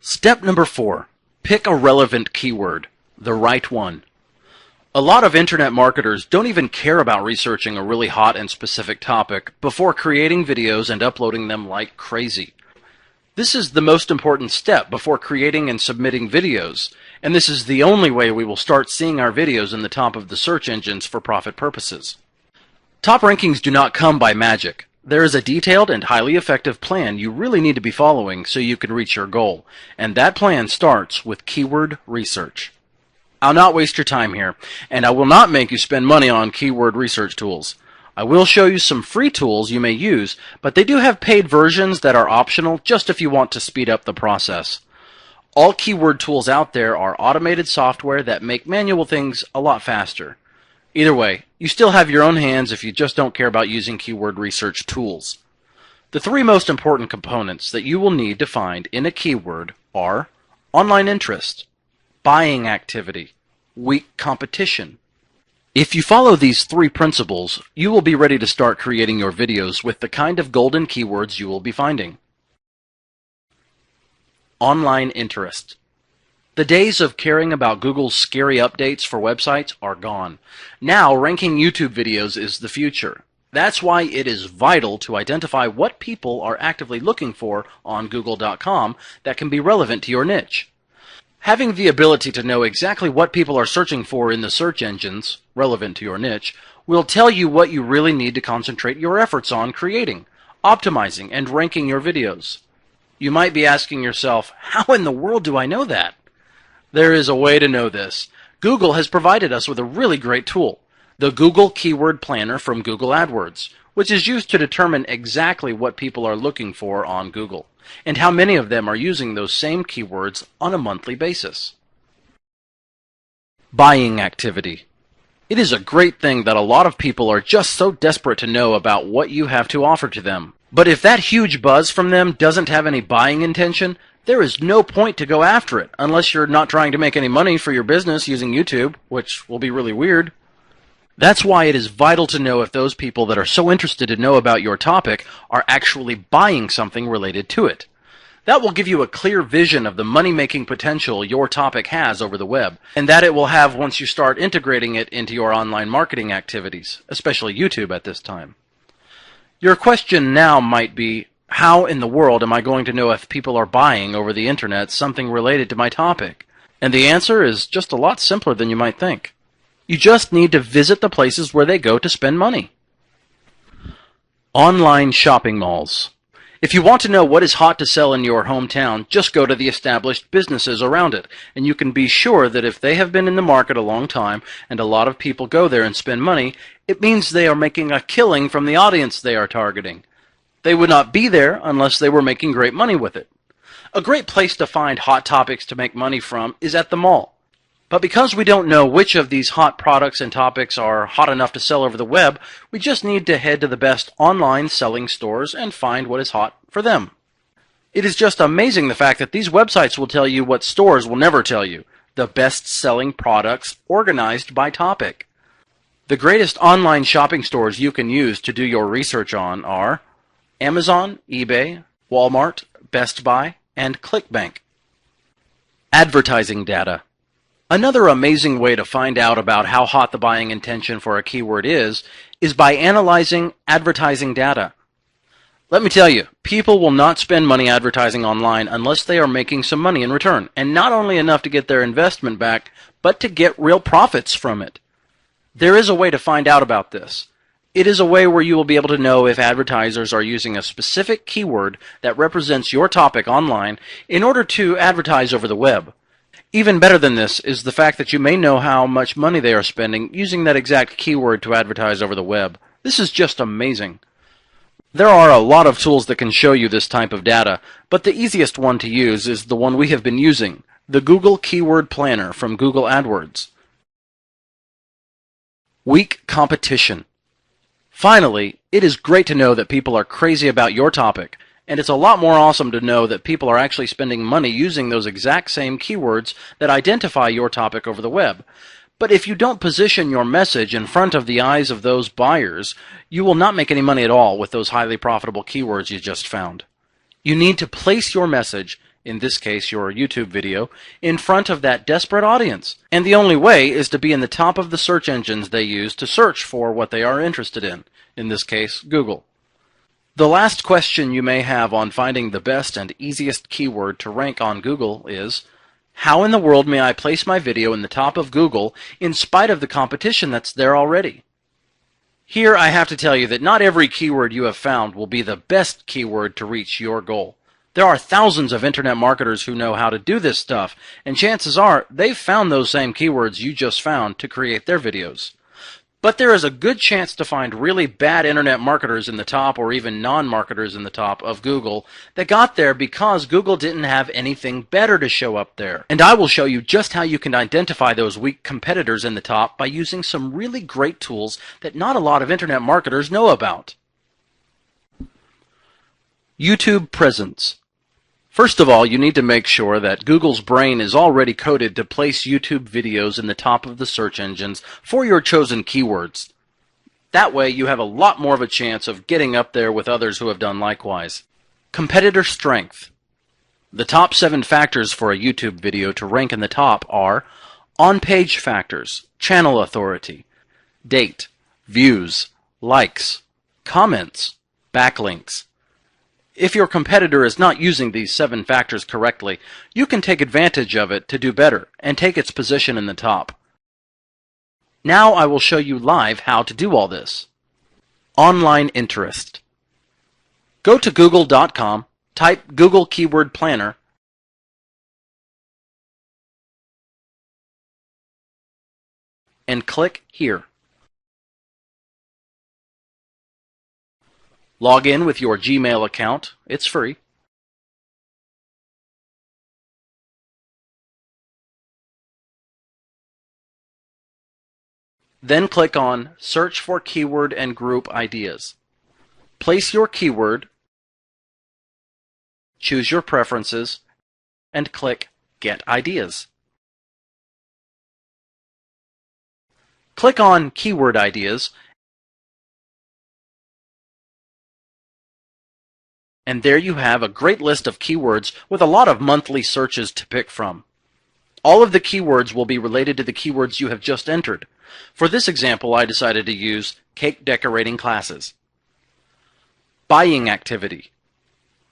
Step number 4. Pick a relevant keyword, the right one. A lot of internet marketers don't even care about researching a really hot and specific topic before creating videos and uploading them like crazy. This is the most important step before creating and submitting videos, and this is the only way we will start seeing our videos in the top of the search engines for profit purposes. Top rankings do not come by magic. There is a detailed and highly effective plan you really need to be following so you can reach your goal, and that plan starts with keyword research. I'll not waste your time here, and I will not make you spend money on keyword research tools. I will show you some free tools you may use, but they do have paid versions that are optional just if you want to speed up the process. All keyword tools out there are automated software that make manual things a lot faster. Either way, you still have your own hands if you just don't care about using keyword research tools. The three most important components that you will need to find in a keyword are online interest, buying activity, weak competition. If you follow these three principles, you will be ready to start creating your videos with the kind of golden keywords you will be finding. Online interest. The days of caring about Google's scary updates for websites are gone. Now, ranking YouTube videos is the future. That's why it is vital to identify what people are actively looking for on Google.com that can be relevant to your niche. Having the ability to know exactly what people are searching for in the search engines, relevant to your niche, will tell you what you really need to concentrate your efforts on creating, optimizing, and ranking your videos. You might be asking yourself, how in the world do I know that? There is a way to know this. Google has provided us with a really great tool, the Google Keyword Planner from Google AdWords, which is used to determine exactly what people are looking for on Google, and how many of them are using those same keywords on a monthly basis. Buying activity. It is a great thing that a lot of people are just so desperate to know about what you have to offer to them. But if that huge buzz from them doesn't have any buying intention, there is no point to go after it, unless you're not trying to make any money for your business using YouTube, which will be really weird. That's why it is vital to know if those people that are so interested to know about your topic are actually buying something related to it. That will give you a clear vision of the money-making potential your topic has over the web, and that it will have once you start integrating it into your online marketing activities, especially YouTube at this time. Your question now might be, how in the world am I going to know if people are buying over the internet something related to my topic? And the answer is just a lot simpler than you might think. You just need to visit the places where they go to spend money. Online shopping malls. If you want to know what is hot to sell in your hometown, just go to the established businesses around it, and you can be sure that if they have been in the market a long time and a lot of people go there and spend money, it means they are making a killing from the audience they are targeting. They would not be there unless they were making great money with it. A great place to find hot topics to make money from is at the mall. But because we don't know which of these hot products and topics are hot enough to sell over the web, we just need to head to the best online selling stores and find what is hot for them. It is just amazing the fact that these websites will tell you what stores will never tell you, the best-selling products organized by topic. The greatest online shopping stores you can use to do your research on are Amazon, eBay, Walmart, Best Buy, and ClickBank. Advertising data. Another amazing way to find out about how hot the buying intention for a keyword is by analyzing advertising data. Let me tell you, people will not spend money advertising online unless they are making some money in return, and not only enough to get their investment back, but to get real profits from it. There is a way to find out about this. It is a way where you will be able to know if advertisers are using a specific keyword that represents your topic online in order to advertise over the web. Even better than this is the fact that you may know how much money they are spending using that exact keyword to advertise over the web. This is just amazing. There are a lot of tools that can show you this type of data, but the easiest one to use is the one we have been using, the Google Keyword Planner from Google AdWords. Weak competition. Finally, it is great to know that people are crazy about your topic, and it's a lot more awesome to know that people are actually spending money using those exact same keywords that identify your topic over the web. But if you don't position your message in front of the eyes of those buyers, you will not make any money at all with those highly profitable keywords you just found. You need to place your message in this case your YouTube video, in front of that desperate audience. And the only way is to be in the top of the search engines they use to search for what they are interested in this case, Google. The last question you may have on finding the best and easiest keyword to rank on Google is, how in the world may I place my video in the top of Google in spite of the competition that's there already? Here I have to tell you that not every keyword you have found will be the best keyword to reach your goal. There are thousands of internet marketers who know how to do this stuff, and chances are they've found those same keywords you just found to create their videos. But there is a good chance to find really bad internet marketers in the top, or even non-marketers in the top of Google, that got there because Google didn't have anything better to show up there. And I will show you just how you can identify those weak competitors in the top by using some really great tools that not a lot of internet marketers know about. YouTube presence. First of all, you need to make sure that Google's brain is already coded to place YouTube videos in the top of the search engines for your chosen keywords. That way, you have a lot more of a chance of getting up there with others who have done likewise. Competitor strength. The top 7 factors for a YouTube video to rank in the top are on-page factors, channel authority, date, views, likes, comments, backlinks. If your competitor is not using these 7 factors correctly, you can take advantage of it to do better and take its position in the top. Now I will show you live how to do all this. Online interest. Go to google.com, type Google Keyword Planner, and click here. Log in with your Gmail account. It's free. Then click on Search for Keyword and Group Ideas. Place your keyword, choose your preferences, and click Get Ideas. Click on Keyword Ideas, and there you have a great list of keywords with a lot of monthly searches to pick from. All of the keywords will be related to the keywords you have just entered. For this example, I decided to use cake decorating classes. Buying activity.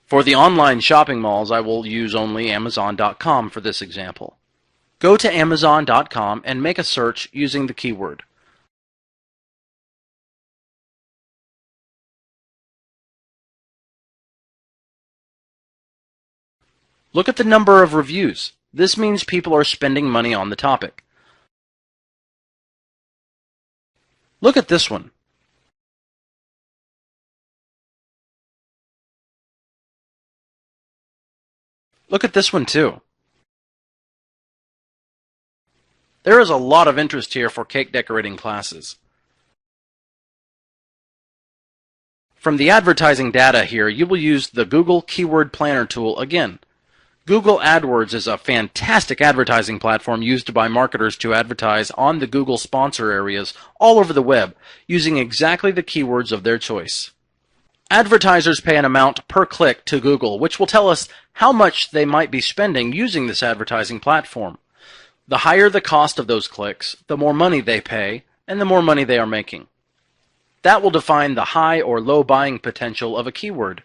For the online shopping malls, I will use only Amazon.com for this example. Go to Amazon.com and make a search using the keyword. Look at the number of reviews. This means people are spending money on the topic. Look at this one. Look at this one too. There is a lot of interest here for cake decorating classes. From the advertising data here, you will use the Google Keyword Planner tool again. Google AdWords is a fantastic advertising platform used by marketers to advertise on the Google sponsor areas all over the web, using exactly the keywords of their choice. Advertisers pay an amount per click to Google, which will tell us how much they might be spending using this advertising platform. The higher the cost of those clicks, the more money they pay, and the more money they are making. That will define the high or low buying potential of a keyword.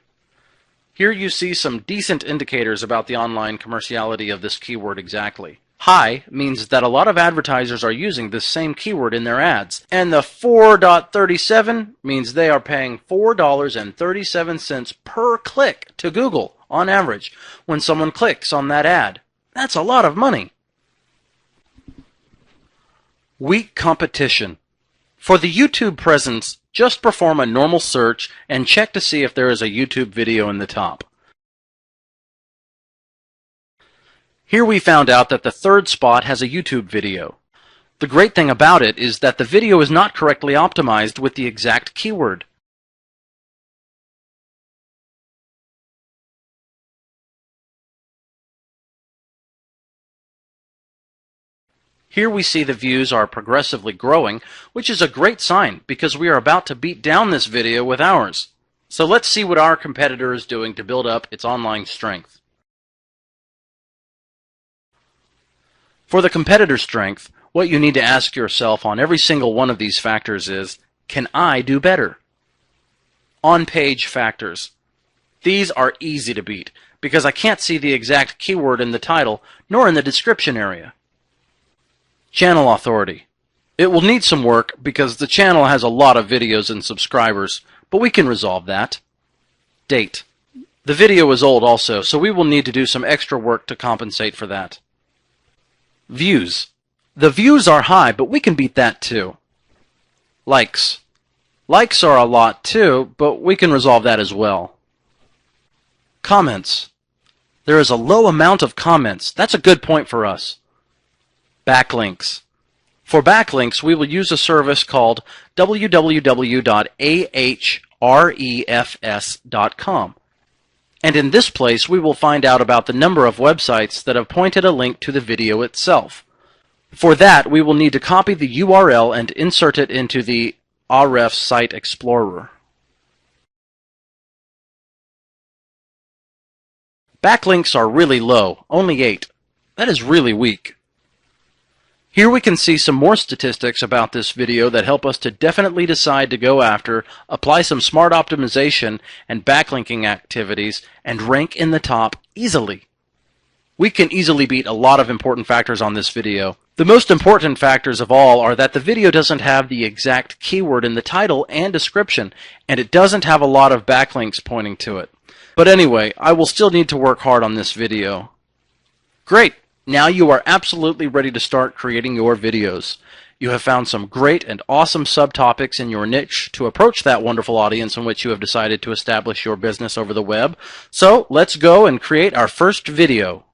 Here you see some decent indicators about the online commerciality of this keyword exactly. High means that a lot of advertisers are using this same keyword in their ads, and the 4.37 means they are paying $4.37 per click to Google on average when someone clicks on that ad. That's a lot of money. Weak competition. For the YouTube presence, just perform a normal search and check to see if there is a YouTube video in the top. Here we found out that the third spot has a YouTube video. The great thing about it is that the video is not correctly optimized with the exact keyword. Here we see the views are progressively growing, which is a great sign because we are about to beat down this video with ours. So let's see what our competitor is doing to build up its online strength. For the competitor strength, what you need to ask yourself on every single one of these factors is, can I do better? On-page factors. These are easy to beat because I can't see the exact keyword in the title nor in the description area. Channel authority. It will need some work because the channel has a lot of videos and subscribers, but we can resolve that. Date. The video is old also, so we will need to do some extra work to compensate for that. Views. The views are high, but we can beat that too. Likes. Likes are a lot too, but we can resolve that as well. Comments. There is a low amount of comments. That's a good point for us. Backlinks. For backlinks, we will use a service called www.ahrefs.com. And in this place, we will find out about the number of websites that have pointed a link to the video itself. For that, we will need to copy the URL and insert it into the Ahrefs Site Explorer. Backlinks are really low, only 8. That is really weak. Here we can see some more statistics about this video that help us to definitely decide to go after, apply some smart optimization and backlinking activities, and rank in the top easily. We can easily beat a lot of important factors on this video. The most important factors of all are that the video doesn't have the exact keyword in the title and description, and it doesn't have a lot of backlinks pointing to it. But anyway, I will still need to work hard on this video. Great! Now you are absolutely ready to start creating your videos. You have found some great and awesome subtopics in your niche to approach that wonderful audience in which you have decided to establish your business over the web. So let's go and create our first video.